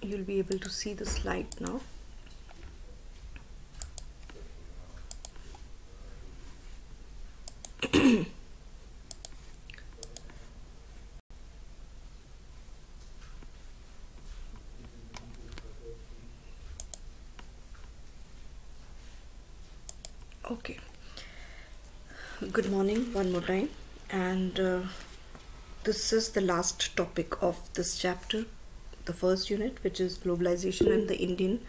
you'll be able to see the slide now. Okay, good morning one more time, and this is the last topic of this chapter, the first unit, which is globalization and the Indian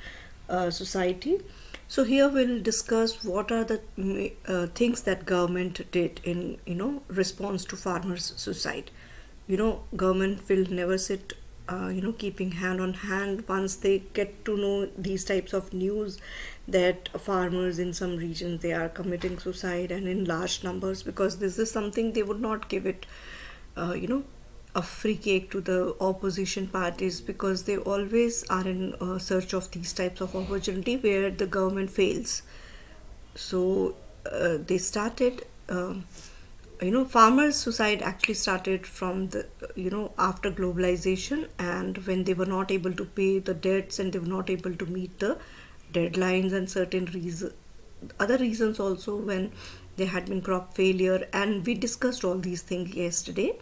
society. So here we'll discuss what are the things that government did in response to farmers' suicide. Government will never sit keeping hand on hand once they get to know these types of news that farmers in some regions, they are committing suicide and in large numbers, because this is something they would not give it a free cake to the opposition parties, because they always are in search of these types of opportunity where the government fails. So they started farmers' suicide actually started from the after globalization, and when they were not able to pay the debts and they were not able to meet the deadlines, and certain other reasons also, when there had been crop failure, and we discussed all these things yesterday.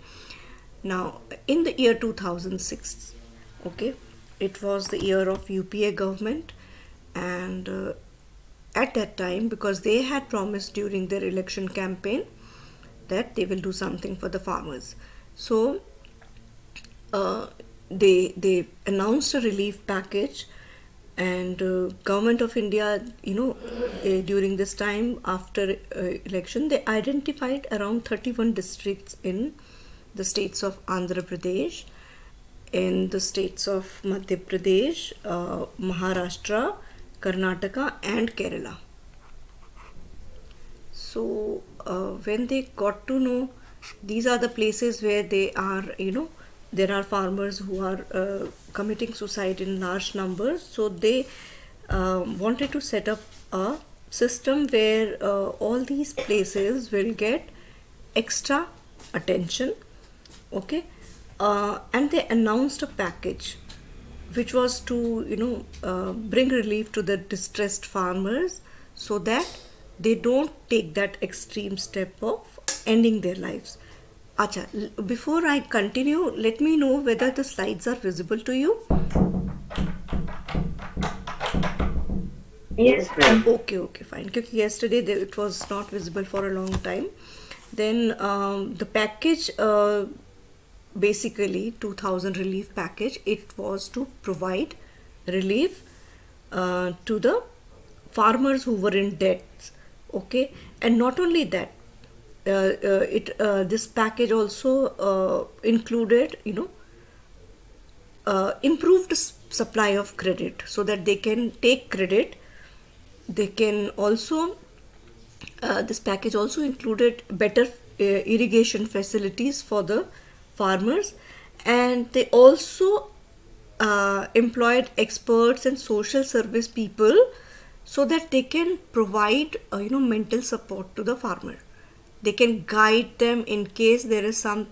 Now in the year 2006, okay, it was the year of UPA government, and at that time, because they had promised during their election campaign that they will do something for the farmers, so they announced a relief package, and government of India, during this time after election, they identified around 31 districts in the states of Andhra Pradesh, in the states of Madhya Pradesh, Maharashtra, Karnataka and Kerala. So when they got to know these are the places where they are, there are farmers who are committing suicide in large numbers, so they wanted to set up a system where all these places will get extra attention, okay, and they announced a package which was to bring relief to the distressed farmers, so that they don't take that extreme step of ending their lives. Acha, before I continue, let me know whether the slides are visible to you. Yes, ma'am. Okay, fine. Because yesterday it was not visible for a long time. Then the package, basically 2000 relief package, it was to provide relief to the farmers who were in debt. Okay, and not only that, this package also included improved supply of credit, so that they can take credit. They can also this package also included better irrigation facilities for the farmers, and they also employed experts and social service people, so that they can provide mental support to the farmer. They can guide them in case there is some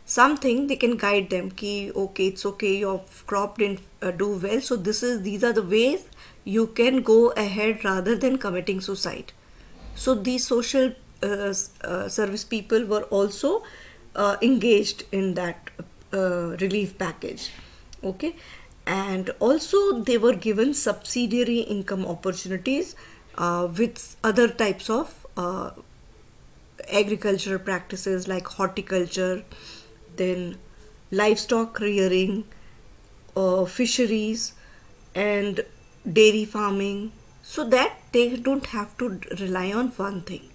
something. They can guide them ki okay, it's okay, your crop didn't do well, so these are the ways you can go ahead rather than committing suicide. So these social service people were also engaged in that relief package, okay. And also they were given subsidiary income opportunities with other types of agricultural practices like horticulture, then livestock rearing, fisheries and dairy farming, so that they don't have to rely on one thing.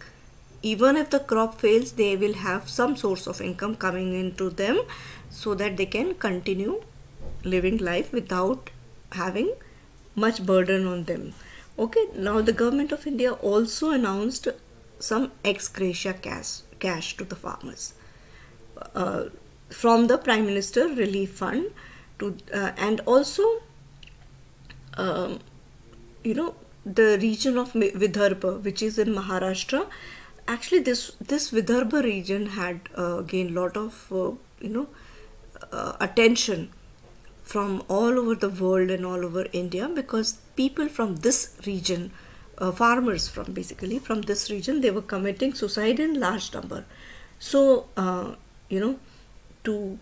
Even if the crop fails, they will have some source of income coming into them, so that they can continue living life without having much burden on them. Okay, now the government of India also announced some ex gratia cash to the farmers from the Prime Minister Relief Fund to and also the region of Vidarbha, which is in Maharashtra. Actually this Vidarbha region had gained a lot of attention from all over the world and all over India, because people from this region, farmers from basically from this region, they were committing suicide in large number. So to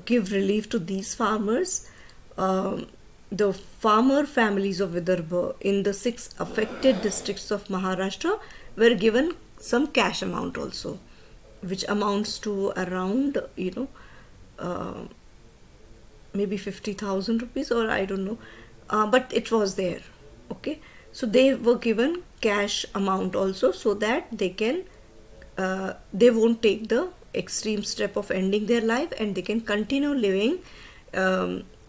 give relief to these farmers, the farmer families of Vidarbha in the 6 affected districts of Maharashtra were given some cash amount also, which amounts to around maybe 50,000 rupees, or I don't know, but it was there. Okay, so they were given cash amount also, so that they can they won't take the extreme step of ending their life, and they can continue living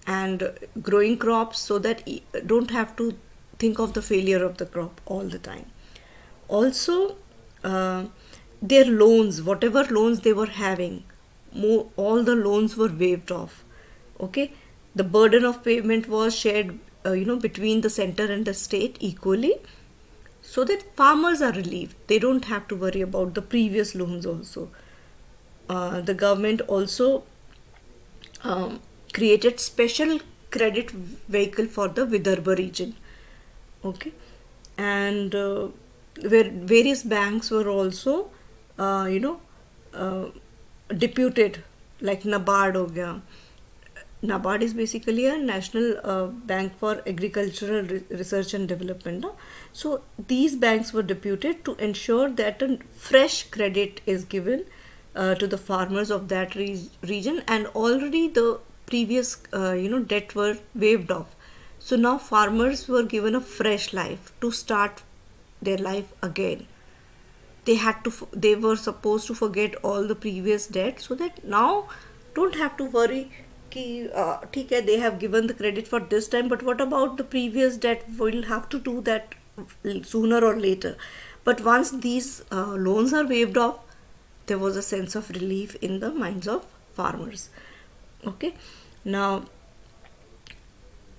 and growing crops, so that don't have to think of the failure of the crop all the time. Also, their loans, whatever loans they were having, all the loans were waived off. Okay, the burden of payment was shared between the center and the state equally, so that farmers are relieved. They don't have to worry about the previous loans also. The government also created special credit vehicle for the Vidarbha region. Okay, and where various banks were also deputed, like NABARD ho gaya. NABARD is basically a national bank for agricultural research and development. No? So these banks were deputed to ensure that a fresh credit is given to the farmers of that region, and already the previous debt were waived off. So now farmers were given a fresh life to start their life again. They were supposed to forget all the previous debt, so that now don't have to worry कि ठीक है, they have given the credit for this time, but what about the previous debt? We'll have to do that sooner or later. But once these loans are waived off, there was a sense of relief in the minds of farmers. Okay, now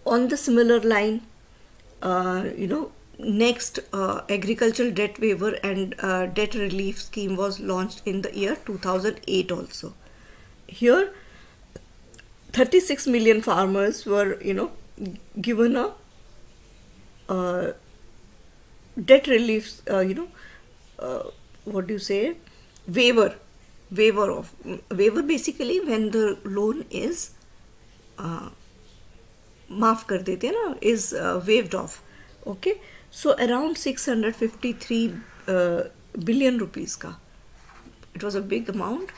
on the similar line, next agricultural debt waiver and debt relief scheme was launched in the year 2008 also. Here 36 million farmers were given a debt relief what do you say, waiver basically when the loan is maaf kar dete hai na, is waived off. Okay, so around 653 billion rupees ka, it was a big amount.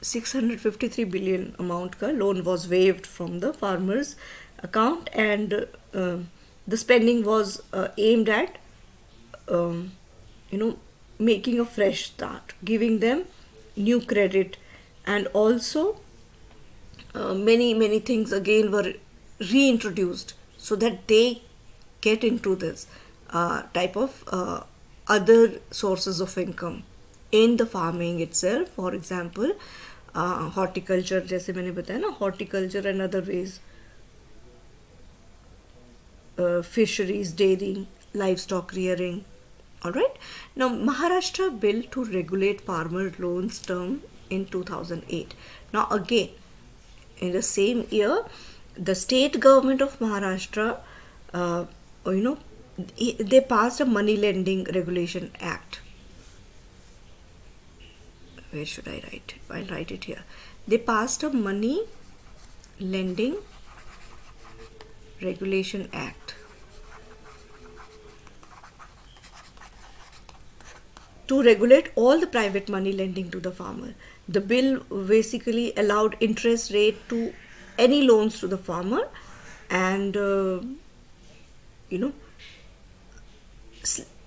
653 billion amount ka loan was waived from the farmers account, and the spending was aimed at making a fresh start, giving them new credit, and also many things again were reintroduced, so that they get into this type of other sources of income in the farming itself. For example, horticulture, जैसे मैंने बताया ना, horticulture and other ways, fisheries, dairying, livestock rearing. Alright, now Maharashtra bill to regulate farmer loans term in 2008. Now again, in the same year, the state government of Maharashtra, they passed a money lending regulation act. Where should I write? I'll write it here. They passed a money lending regulation act to regulate all the private money lending to the farmer. The bill basically allowed interest rate to any loans to the farmer, and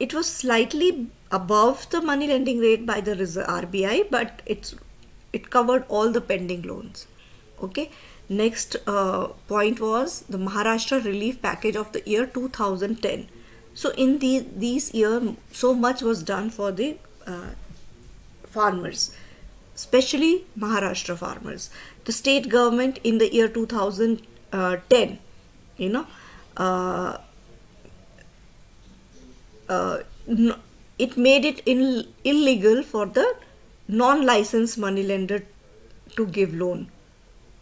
it was slightly above the money lending rate by the RBI, but it covered all the pending loans. Okay, next point was the Maharashtra relief package of the year 2010. So in these year, so much was done for the farmers, especially Maharashtra farmers. The state government in the year 2010, it made it illegal for the non-licensed money lender to give loan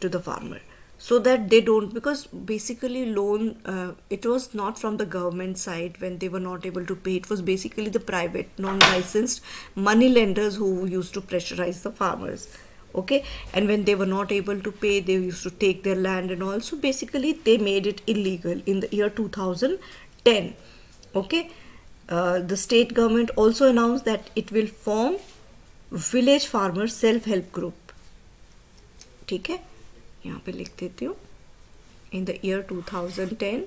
to the farmer, so that they don't, because basically loan, it was not from the government side when they were not able to pay. It was basically the private non-licensed money lenders who used to pressurize the farmers. Okay, and when they were not able to pay, they used to take their land and all. So basically they made it illegal in the year 2010. Okay, the state government also announced that it will form village farmer self-help group. ठीक है, यहाँ पे लिख देती हूँ. In the year 2010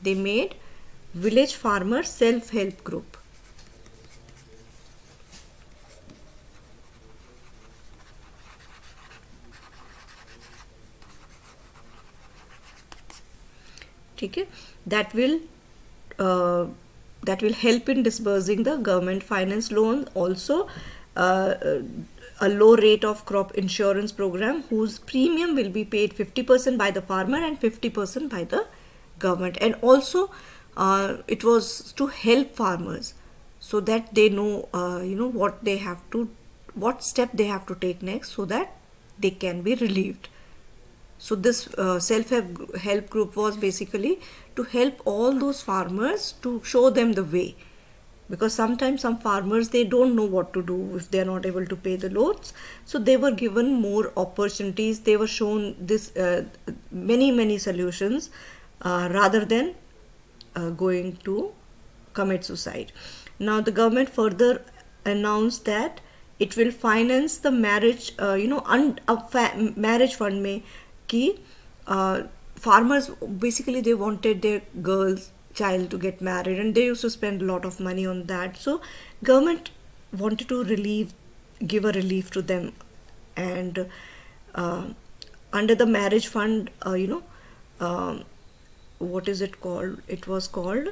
they made village farmer self-help group. ठीक है, that will help in disbursing the government finance loan. Also a low rate of crop insurance program whose premium will be paid 50% by the farmer and 50% by the government. And also it was to help farmers so that they know what step they have to take next, so that they can be relieved. So this self-help group was basically to help all those farmers, to show them the way, because sometimes some farmers, they don't know what to do if they are not able to pay the loans. So they were given more opportunities, they were shown this many solutions rather than going to commit suicide. Now the government further announced that it will finance the marriage marriage fund में कि farmers, basically they wanted their child to get married and they used to spend a lot of money on that. So government wanted to give a relief to them, and under the marriage fund, what is it called? It was called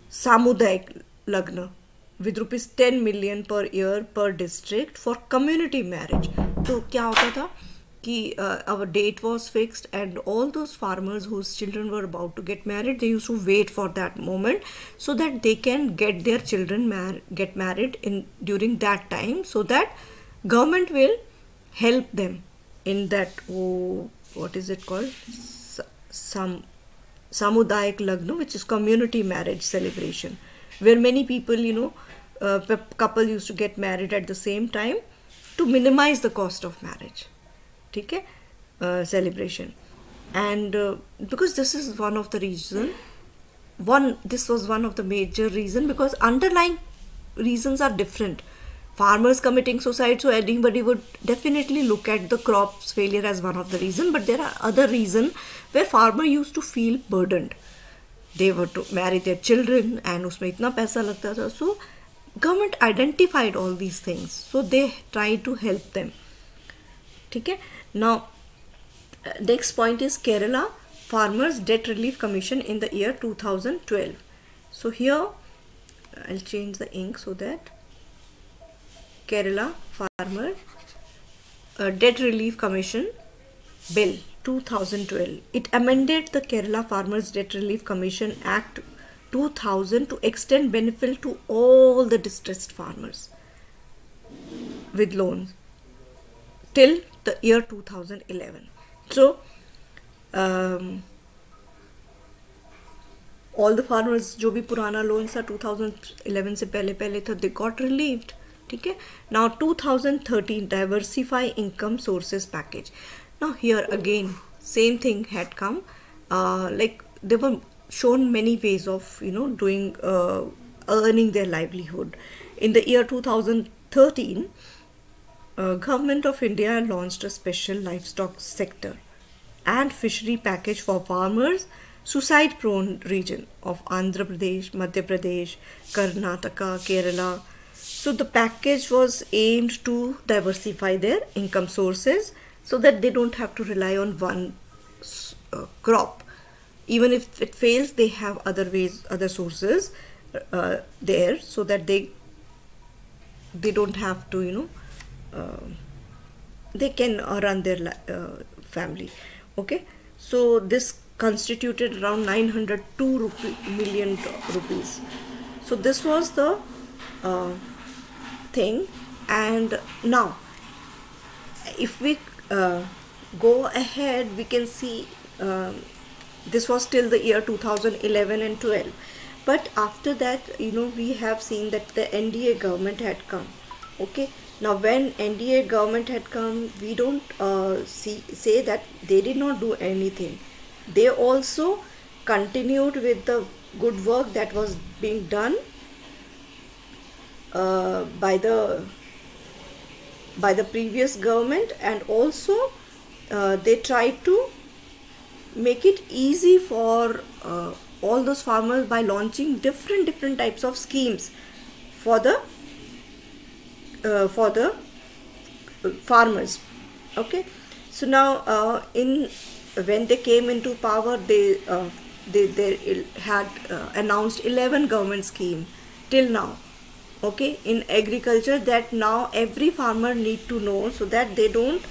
Samudayak Lagna, with rupees 10 million per year per district for community marriage. तो क्या होता था कि our date was fixed, and all those farmers whose children were about to get married, they used to wait for that moment so that they can get their children get married during that time, so that government will help them in that, what is it called, Samudayak Lagna, which is community marriage celebration, where many people, couple used to get married at the same time to minimize the cost of marriage. ठीक है, celebration. And because this is one of the reason, this was one of the major reason, because underlying reasons are different. Farmers committing suicide, so anybody would definitely look at the crops failure as one of the reason, but there are other reasons where farmer used to feel burdened. They were to marry their children and उसमें इतना पैसा लगता था. So government identified all these things, so they tried to help them. ठीक है. Now next point is Kerala Farmers Debt Relief Commission in the year 2012. So here I'll change the ink so that Kerala Farmer Debt Relief Commission Bill 2012. It amended the Kerala Farmers Debt Relief Commission Act 2000 to extend benefit to all the distressed farmers with loans till the year 2011. So all the farmers जो भी पुराना loan था 2011 से पहले था, they got relieved. ठीक है. Now 2013 Diversify Income Sources Package. Now here again same thing had come, like they were shown many ways of doing earning their livelihood. In the year 2013 Government of India launched a special livestock sector and fishery package for farmers suicide prone region of Andhra Pradesh, Madhya Pradesh, Karnataka, Kerala. So the package was aimed to diversify their income sources so that they don't have to rely on one crop. Even if it fails, they have other ways, other sources there, so that they don't have to they can run their family. Okay, so this constituted around 902 million rupees. So this was the thing. And now if we go ahead, we can see this was till the year 2011 and 12, but after that, you know, we have seen that the NDA government had come. Okay, now when NDA government had come, we don't say that they did not do anything. They also continued with the good work that was being done by the previous government, and also they tried to make it easy for all those farmers by launching different types of schemes for the farmers. Okay, so now when they came into power, they had announced 11 government scheme till now. Okay, in agriculture, that now every farmer need to know, so that they don't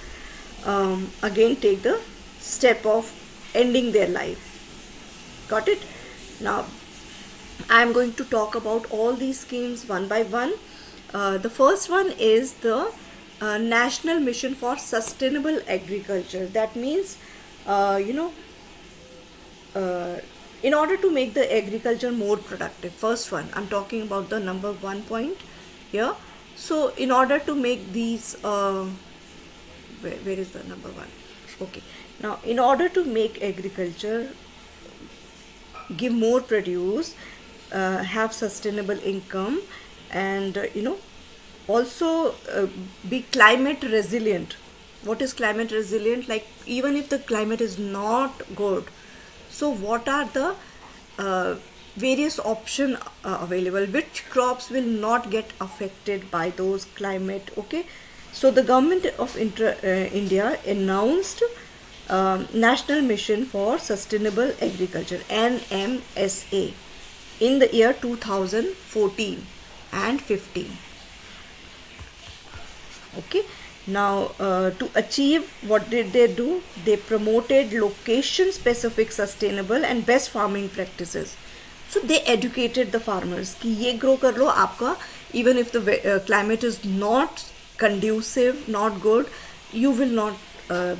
again take the step of ending their life. Got it? Now I am going to talk about all these schemes one by one. The first one is the National Mission for Sustainable Agriculture. That means in order to make the agriculture more productive, first one, I'm talking about the number 1 point here. So in order to make these where is the number 1? Okay, now in order to make agriculture give more produce, have sustainable income, and also be climate resilient. What is climate resilient? Like, even if the climate is not good, so what are the various options available? Which crops will not get affected by those climate? Okay, so the government of India announced National Mission for Sustainable Agriculture, NMSA, in the year 2014 and 15. Okay, now to achieve, what did they do? They promoted location specific sustainable and best farming practices. So they educated the farmers कि ये grow कर लो आपका, even if the climate is not conducive, not good, you will not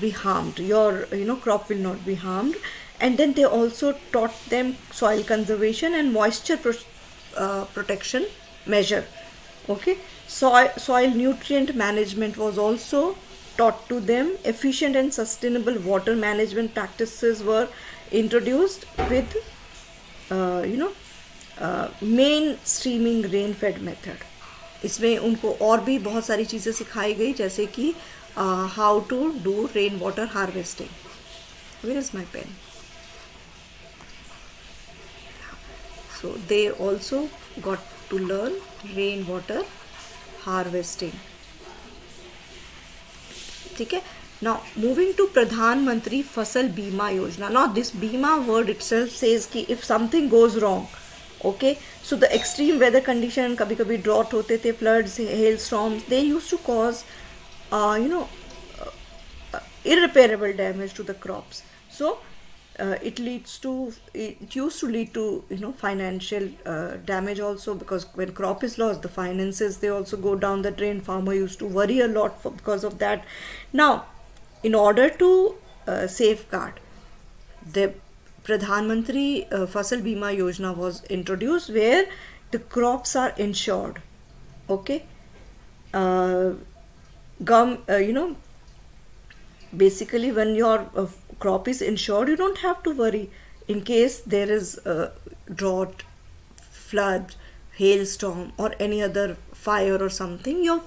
be harmed, your crop will not be harmed. And then they also taught them soil conservation and moisture protection measure. Okay, soil nutrient management was also taught to them. Efficient and sustainable water management practices were introduced with mainstreaming rain fed method. इसमें उनको और भी बहुत सारी चीज़ें सिखाई गई, जैसे कि how to do rainwater harvesting. Where is my pen? So they also got to learn rainwater harvesting. Okay. Now moving to Pradhan Mantri Fasal Bima Yojana. Now this Bima word itself says कि if something goes wrong, okay, so the extreme weather condition, कभी-कभी drought होते थे, floods, hailstorms, they used to cause irreparable damage to the crops. So it used to lead to financial damage also, because when crop is lost, the finances, they also go down the drain. Farmer used to worry a lot because of that. Now in order to safeguard, the Pradhan Mantri Fasal Bima Yojana was introduced, where the crops are insured. Okay, basically when your crop is insured, you don't have to worry in case there is a drought, flood, hailstorm, or any other fire or something. You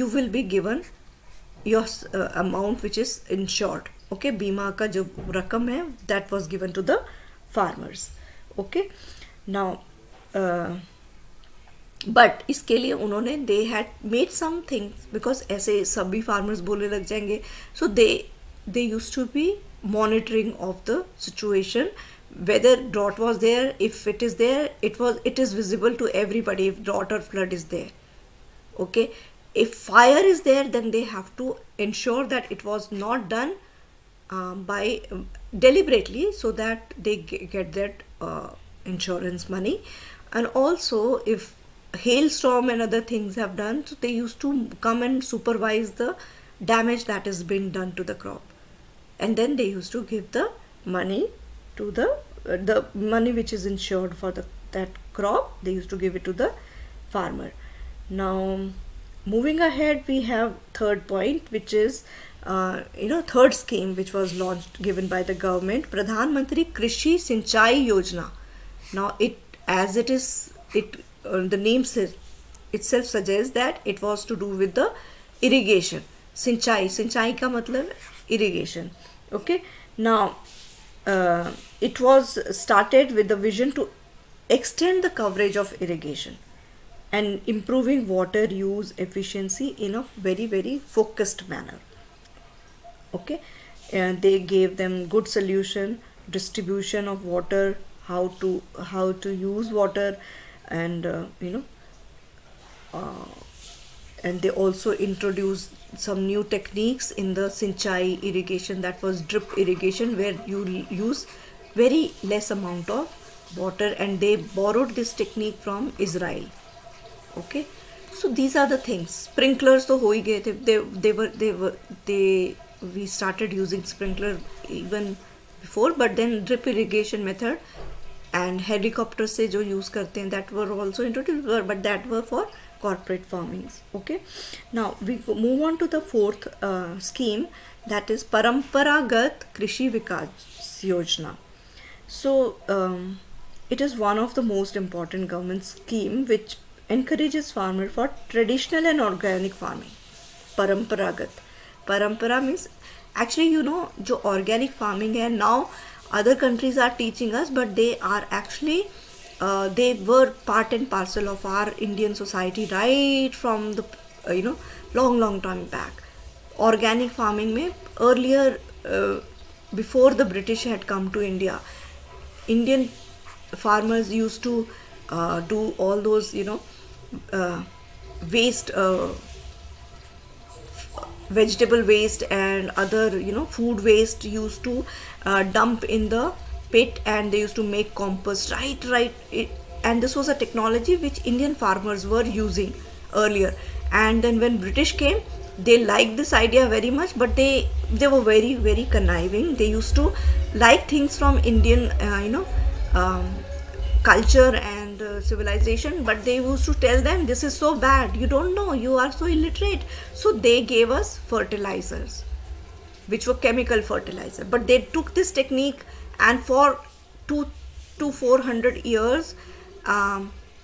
will be given your amount which is insured. Okay, बीमा का जो रकम है, that was given to the farmers. Okay, now but इसके लिए उन्होंने they had made some things, because ऐसे सभी farmers बोलने लग जाएंगे, so they used to be monitoring of the situation, whether drought was there. If it is there, it is visible to everybody if drought or flood is there. Okay, if fire is there, then they have to ensure that it was not done by deliberately, so that they get that insurance money. And also if hailstorm and other things have done, so they used to come and supervise the damage that has been done to the crop. And then they used to give the money to the money which is insured for that crop. They used to give it to the farmer. Now moving ahead, we have third point, which is third scheme which was launched, given by the government, Pradhan Mantri Krishi Sinchai Yojana. Now the name itself suggests that it was to do with the irrigation. Sinchai ka matlab irrigation. Okay. Now it was started with the vision to extend the coverage of irrigation and improving water use efficiency in a very, very focused manner. Okay. And they gave them good solution, distribution of water, how to use water, and and they also introduced some new techniques in the Sinchai irrigation, that was drip irrigation, where you use very less amount of water, and they borrowed this technique from Israel. Okay, so these are the things. Sprinklers to ho hi gaye, we started using sprinkler even before, but then drip irrigation method and helicopter se jo use karte hain, that were also introduced, but that were for corporate farmings. Okay, now we move on to the fourth scheme, that is Paramparagat Krishi Vikas Yojana. So it is one of the most important government scheme which encourages farmer for traditional and organic farming. Parampara means, actually jo organic farming hai now, other countries are teaching us, but they are actually they were part and parcel of our Indian society right from the long time back. Organic farming mein earlier, before the British had come to India, Indian farmers used to do all those waste, vegetable waste and other food waste, used to dump in the pit, and they used to make compost, right, and this was a technology which Indian farmers were using earlier. And then when British came, they liked this idea very much, but they were very, very conniving. They used to like things from Indian culture and civilization, but they used to tell them, this is so bad, you don't know, you are so illiterate. So they gave us fertilizers, which were chemical fertilizer, but they took this technique, and for 200 to 400 years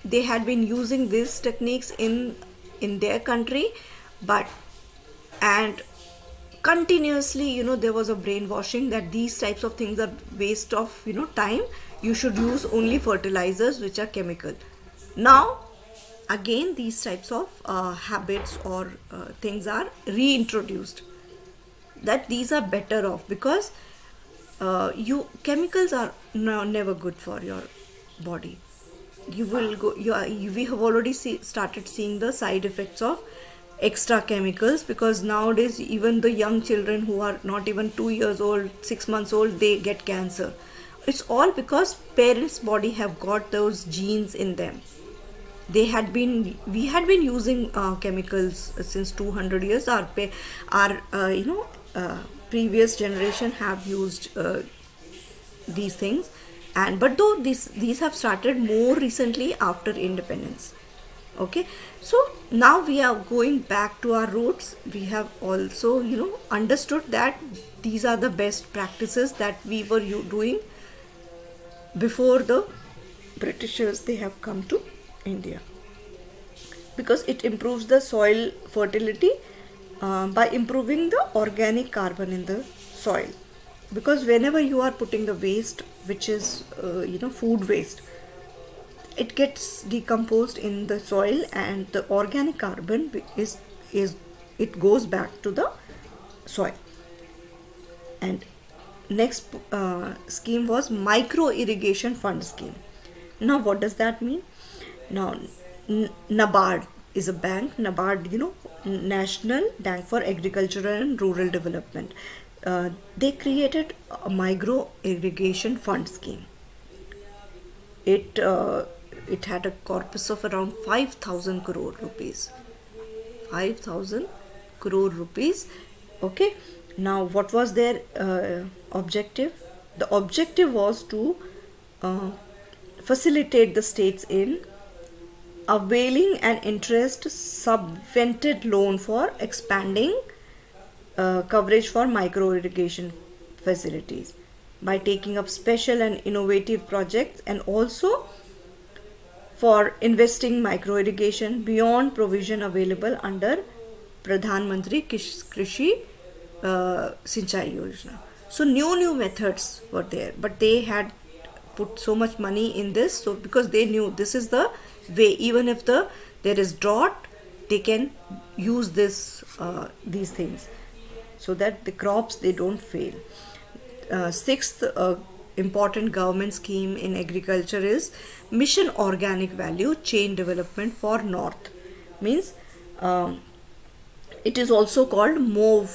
they had been using these techniques in their country, and continuously there was a brainwashing that these types of things are waste of time. You should use only fertilizers which are chemical. Now again these types of habits or things are reintroduced, that these are better off, because chemicals are never good for your body. We have already started seeing the side effects of extra chemicals, because nowadays even the young children who are not even 2 years old, 6 months old, they get cancer. It's all because parents' body have got those genes in them. We had been using chemicals since 200 years. Our previous generation have used these things, but though these have started more recently after independence. Okay, so now we are going back to our roots. We have also understood that these are the best practices that we were doing before the Britishers they have come to India, because it improves the soil fertility by improving the organic carbon in the soil. Because whenever you are putting the waste, which is food waste, it gets decomposed in the soil, and the organic carbon it goes back to the soil. And next scheme was micro irrigation fund scheme. Now what does that mean? Now NABARD is a bank. NABARD, National Bank for Agricultural and Rural Development. They created a micro irrigation fund scheme. It had a corpus of around 5,000 crore rupees. 5,000 crore rupees, Okay, now what was their objective? The objective was to facilitate the states in availing an interest subvented loan for expanding coverage for micro irrigation facilities by taking up special and innovative projects, and also for investing micro irrigation beyond provision available under Pradhan Mantri Krishi Sinchai Yojana. So new methods were there, but they had put so much money in this, so because they knew this is the way, even if there is drought, they can use this these things so that the crops, they don't fail. Sixth important government scheme in agriculture is Mission Organic Value Chain Development for North. Means it is also called MOV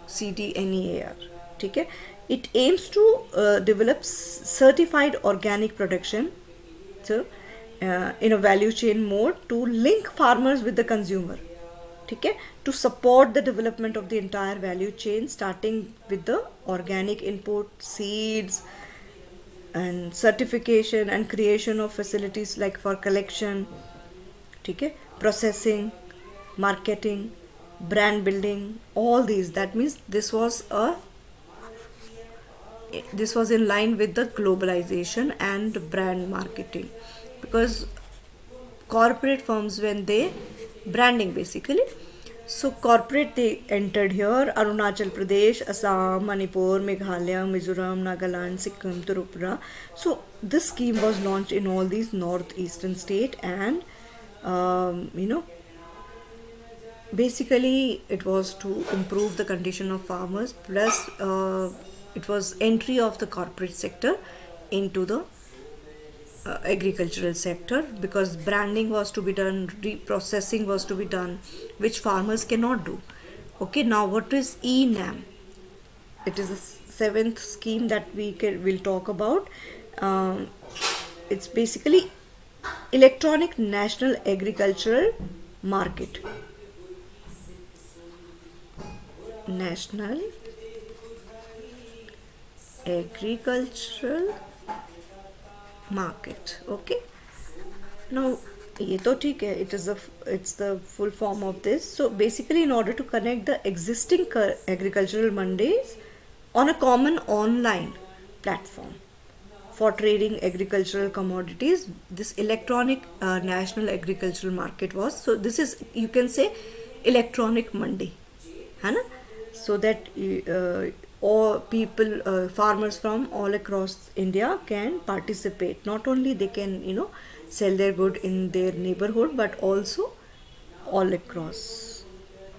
CDNEAR. Okay? It aims to develop certified organic production, so in a value chain mode, to link farmers with the consumer. Okay? To support the development of the entire value chain, starting with the organic input, seeds, and certification and creation of facilities like for collection, okay, processing, marketing, brand building, all these. That means this was in line with the globalization and brand marketing, because corporate firms, when they branding basically, so corporate, they entered here: Arunachal Pradesh, Assam, Manipur, Meghalaya, Mizoram, Nagaland, Sikkim, Tripura. So this scheme was launched in all these northeastern states, and basically it was to improve the condition of farmers, plus it was entry of the corporate sector into the agricultural sector, because branding was to be done, reprocessing was to be done, which farmers cannot do. Okay, now what is ENAM? It is the seventh scheme that we'll talk about. It's basically Electronic National Agricultural Market. National Agricultural Market. Okay, now ये तो ठीक है, it's the full form of this. So basically, in order to connect the existing agricultural mandis on a common online platform for trading agricultural commodities, this electronic national agricultural market was. So this is, you can say, electronic mandi, है ना? So that all people, farmers from all across India can participate. Not only they can, sell their good in their neighborhood, but also all across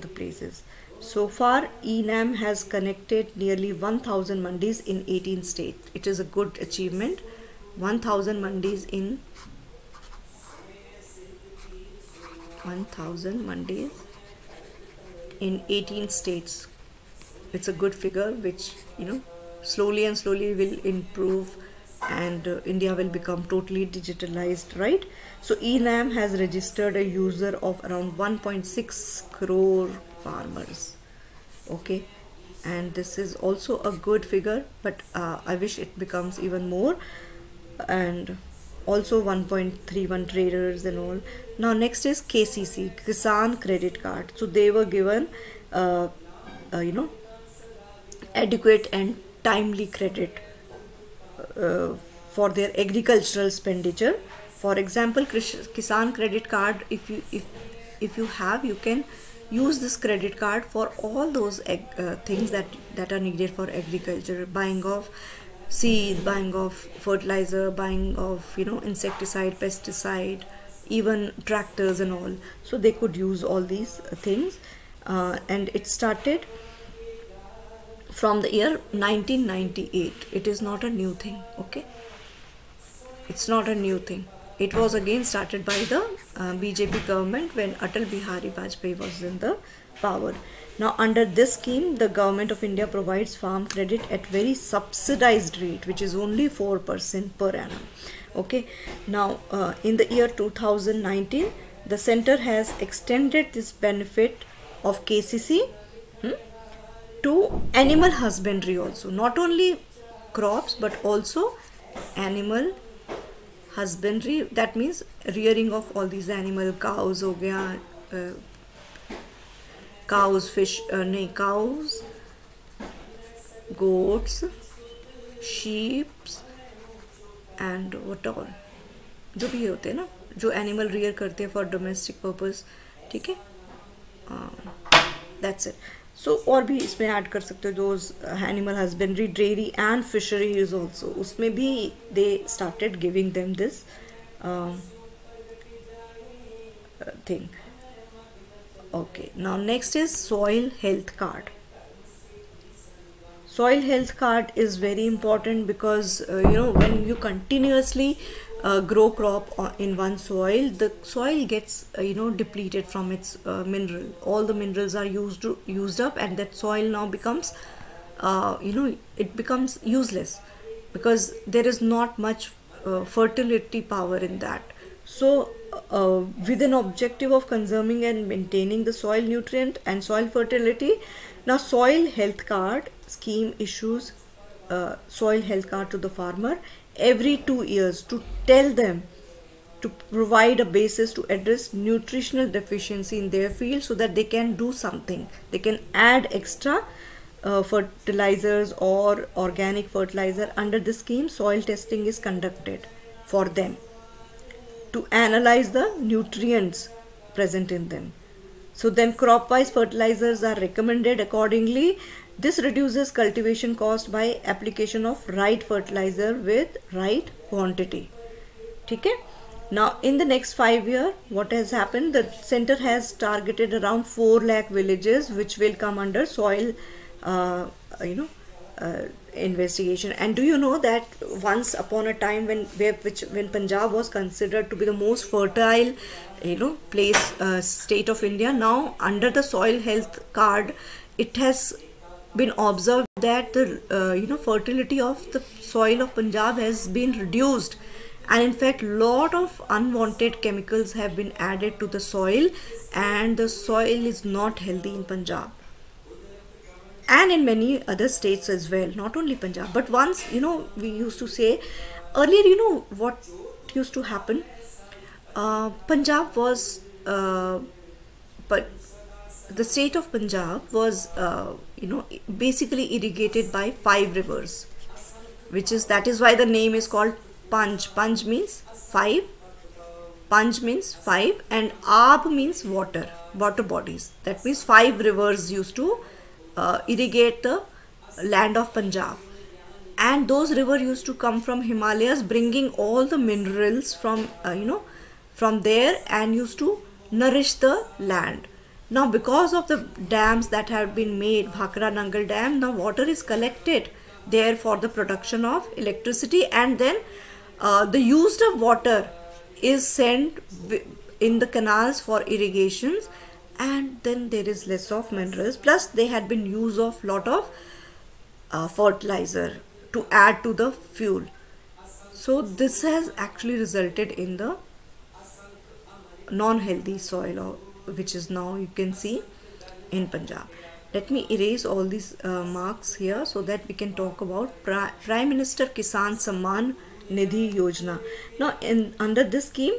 the places. So far, ENAM has connected nearly 1,000 mandis in 18 states. It is a good achievement. 1,000 mandis in 18 states. It's a good figure, which slowly and slowly will improve, and India will become totally digitalized, right? So ENAM has registered a user of around 1.6 crore farmers. Okay, and this is also a good figure, but I wish it becomes even more, and also 1.31 traders and all. Now next is KCC, Kisan Credit Card. So they were given adequate and timely credit for their agricultural expenditure. For example, Kisan Credit Card, if you have, you can use this credit card for all those things that are needed for agriculture: buying of seed, buying of fertilizer, buying of insecticide, pesticide, even tractors and all. So they could use all these things, and it started from the year 1998. It is not a new thing. Okay, it's not a new thing. It was again started by the BJP government when Atal Bihari Vajpayee was in the power. Now under this scheme, the government of India provides farm credit at very subsidized rate, which is only 4% per annum. Okay, now in the year 2019, the center has extended this benefit of KCC to animal husbandry also, not only crops but also animal husbandry. That means rearing of all these animal, cows हो गया, cows, goats, sheep and what all जो भी होते हैं ना, जो animal rear करते हैं फॉर डोमेस्टिक पर्पस, ठीक है, दैट्स इट. सो और भी इसमें ऐड कर सकते हो those animal husbandry, dairy and fisheries also, उसमें भी they started giving them this thing. Okay, now next is soil health card. Soil health card is very important because when you continuously grow crop in one soil, the soil gets depleted from its mineral. All the minerals are used up, and that soil now becomes it becomes useless because there is not much fertility power in that. So with an objective of conserving and maintaining the soil nutrient and soil fertility, now soil health card scheme issues soil health card to the farmer every 2 years to tell them, to provide a basis to address nutritional deficiency in their field so that they can do something. They can add extra fertilizers or organic fertilizer. Under this scheme, soil testing is conducted for them to analyze the nutrients present in them. So then crop-wise fertilizers are recommended accordingly. This reduces cultivation cost by application of right fertilizer with right quantity. Okay? Now in the next 5 years, what has happened? The center has targeted around 4 lakh villages which will come under soil investigation. And do you know that once upon a time when Punjab was considered to be the most fertile place, state of India, now under the soil health card it has been observed that the fertility of the soil of Punjab has been reduced, and in fact lot of unwanted chemicals have been added to the soil, and the soil is not healthy in Punjab and in many other states as well, not only Punjab. But once we used to say earlier, what used to happen, Punjab was but the state of Punjab was basically irrigated by 5 rivers, that is why the name is called Panj. Panj means 5, Panj means 5, and Aab means water bodies. That means 5 rivers used to irrigate the land of Punjab, and those rivers used to come from Himalayas, bringing all the minerals from from there and used to nourish the land. Now because of the dams that have been made, Bhakra Nangal Dam, now water is collected there for the production of electricity, and then the used up water is sent in the canals for irrigations, and then there is less of minerals, plus they had been use of lot of fertilizer to add to the fuel. So this has actually resulted in the non-healthy soil, which is now you can see in Punjab. Let me erase all these marks here so that we can talk about Prime Minister Kisan Samman Nidhi Yojana. Now under this scheme,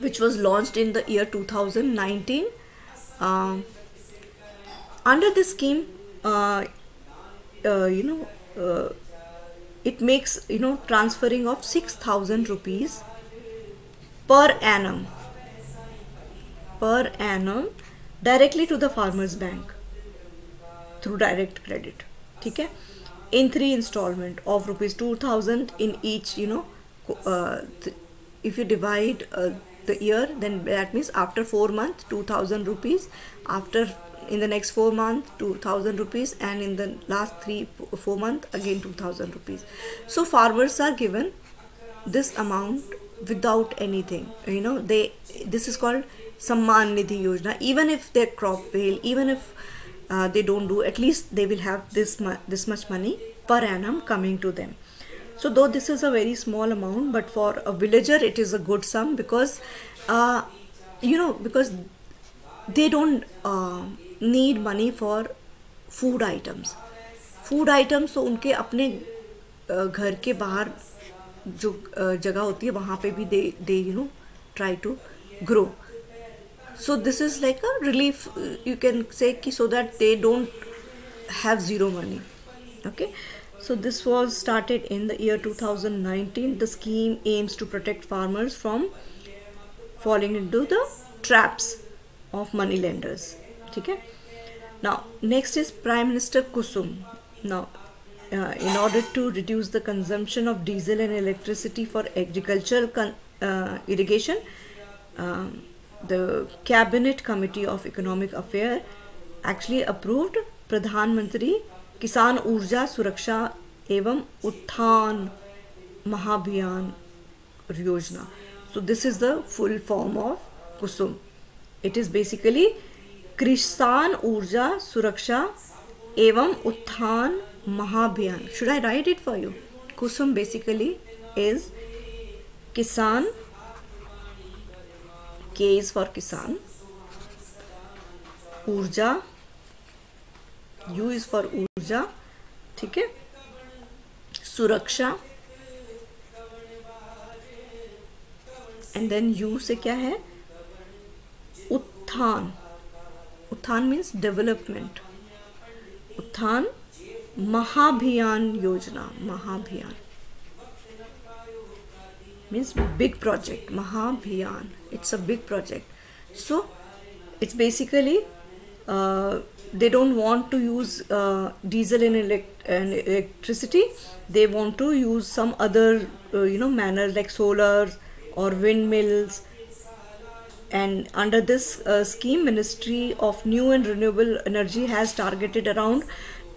which was launched in the year 2019, under this scheme it makes transferring of 6,000 rupees per annum directly to the farmers bank through direct credit, okay, in 3 installment of rupees 2,000 in each. If you divide the year, then that means after 4 months 2,000 rupees, in the next 4 months 2,000 rupees, and in the last 3-4 months again 2,000 rupees. So farmers are given this amount without anything. This is called Samman Nidhi Yojana. Even if their crop fail, even if they don't do, at least they will have this much money per annum coming to them. So though this is a very small amount, but for a villager it is a good sum, because because they don't need money for food items. Food items तो उनके अपने घर के बाहर जो जगह होती है वहाँ पे भी they you know try to grow. So this is like a relief, you can say, so that they don't have zero money. Okay, so this was started in the year 2019. The scheme aims to protect farmers from falling into the traps of money lenders. Okay, now next is Prime Minister Kusum. Now in order to reduce the consumption of diesel and electricity for agricultural irrigation, the Cabinet Committee of Economic Affairs actually approved Pradhan Mantri Kisan Urja Suraksha Evam Utthan Mahabhiyan Yojana. So this is the full form of Kusum. It is basically Kisan Urja Suraksha Evam Utthan Mahabhiyan. Should I write it for you? Kusum basically is Kisan. K is for Kisan, Urja, U is for Urja, ठीक है, सुरक्षा, and then U से क्या है, उत्थान. उत्थान means development. उत्थान महाभियान योजना. महाभियान means big project. Mahabhiyan, it's a big project. So it's basically they don't want to use diesel and electricity. They want to use some other manners like solar or windmills. And under this scheme, Ministry of New and Renewable Energy has targeted around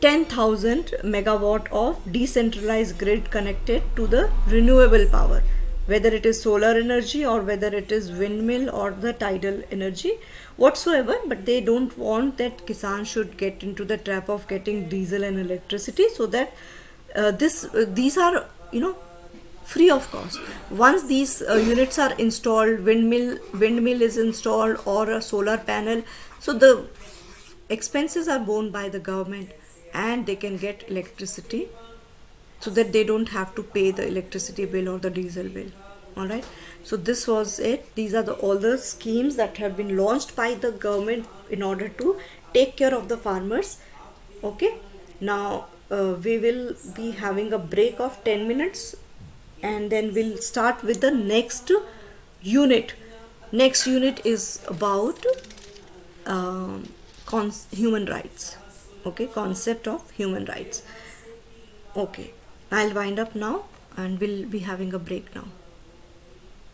10,000 megawatt of decentralized grid connected to the renewable power, whether it is solar energy or whether it is windmill or the tidal energy whatsoever. But they don't want that Kisan should get into the trap of getting diesel and electricity, so that these are free of cost. Once these units are installed, windmill is installed or a solar panel, so the expenses are borne by the government and they can get electricity, so that they don't have to pay the electricity bill or the diesel bill. All right, so this was it. These are all the schemes that have been launched by the government in order to take care of the farmers. Okay, now we will be having a break of 10 minutes and then we'll start with the next unit. Next unit is about human rights. Okay, concept of human rights. Okay, I'll wind up now and we'll be having a break now.